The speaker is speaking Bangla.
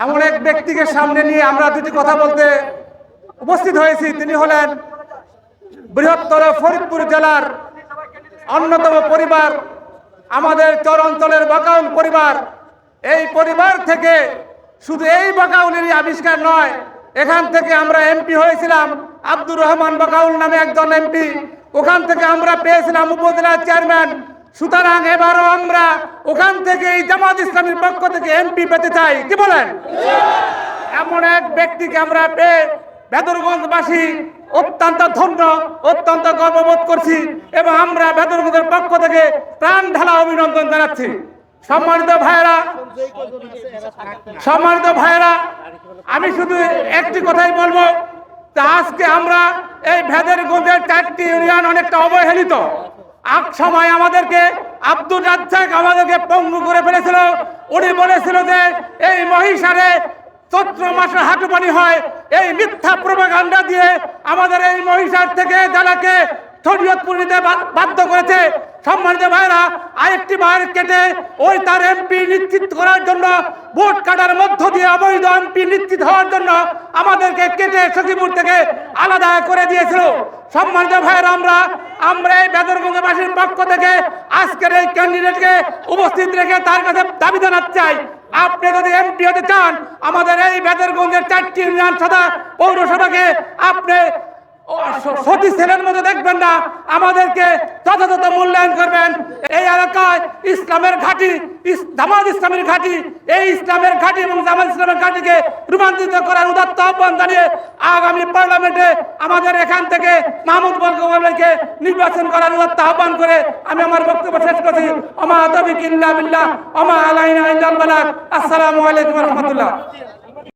এমন এক ব্যক্তিকে সামনে নিয়ে আমরা দুটি কথা বলতে উপস্থিত হয়েছি। তিনি হলেন বৃহত্তর ফরিদপুর জেলার অন্যতম পরিবার, আমাদের চর অঞ্চলের বাকাউল পরিবার। এই পরিবার থেকে শুধু এই বাকাউলেরই আবিষ্কার নয়, এখান থেকে আমরা এমপি হয়েছিলাম আব্দুর রহমান বাকাউল নামে একজন এমপি। ওখান থেকে আমরা পেয়েছিলাম উপজেলা চেয়ারম্যান। সুতরাং এবারও আমরা ওখান থেকে এই জামাত ইসলামীর পক্ষ থেকে এমপি পেতে চাই। কি বলেন? এমন এক ব্যক্তিকে আমরা পেয়ে বেদরগঞ্জবাসী অত্যন্ত ধন্য, অত্যন্ত গর্ববোধ করছি এবং আমরা বেদরগঞ্জের পক্ষ থেকে প্রাণ ঢালা অভিনন্দন জানাচ্ছি। সম্মানিত ভাইয়েরা, আমি শুধু একটি কথাই বলবো, আজকে আমরা এই বেদরগঞ্জের 4টি ইউনিয়ন অনেকটা অবহেলিত। এক সময় আমাদেরকে আব্দুর রাজ্জাক আমাদেরকে পঙ্গু করে ফেলেছিল। উনি বলেছিল যে এই মহিষারে চৈত্র মাসে হাঁটু পানি হয়। এই মিথ্যা প্রোপাগান্ডা দিয়ে আমাদের এই মহিষার থেকে জেলাকে শরীয়তপুর নিতে বাধ্য করেছে। সম্মানিত ভাইরা, আরেকটি বার কেটে ওই তার এমপি নিশ্চিত করার জন্য, ভোট কাটার মধ্য দিয়ে অবৈধ এমপি নিশ্চিত হওয়ার জন্য আমাদেরকে কেটে সখীপুর থেকে আলাদা করে দিয়েছিল। সম্মানিত ভাইরা, আমরা এই বেদরগঞ্জবাসীর পক্ষ থেকে আজকের এই ক্যান্ডিডেটকে উপস্থিত রেখে তার কাছে দাবি জানাতে চাই, আপনি যদি এমপি হতে চান, আমাদের এই বেদরগঞ্জের 4টি ইউনিয়ন সদা পৌরসভাকে আপনি সতী ছেলের মতো দেখবেন না, আমাদেরকে যথাযথ মূল্যায়ন করবেন। এই এলাকায় ইসলামের ঘাঁটি, জামাত ইসলামের ঘাঁটি, এই ইসলামের ঘাঁটি এবং জামাত ইসলামের ঘাঁটিকে রূপান্তরিত করার উদাত্ত আহ্বান জানিয়ে আগামী পার্লামেন্টে আমাদের এখান থেকে মাহমুদ বরকতকে নির্বাচন করার উদাত্ত আহ্বান করে আমি আমার বক্তব্য শেষ করছি। ওমা তাওফীক ইল্লা বিল্লাহ ওমা আলাইনা ইল্লাল বালাগ। আসসালামু আলাইকুম ওয়া রাহমাতুল্লাহ।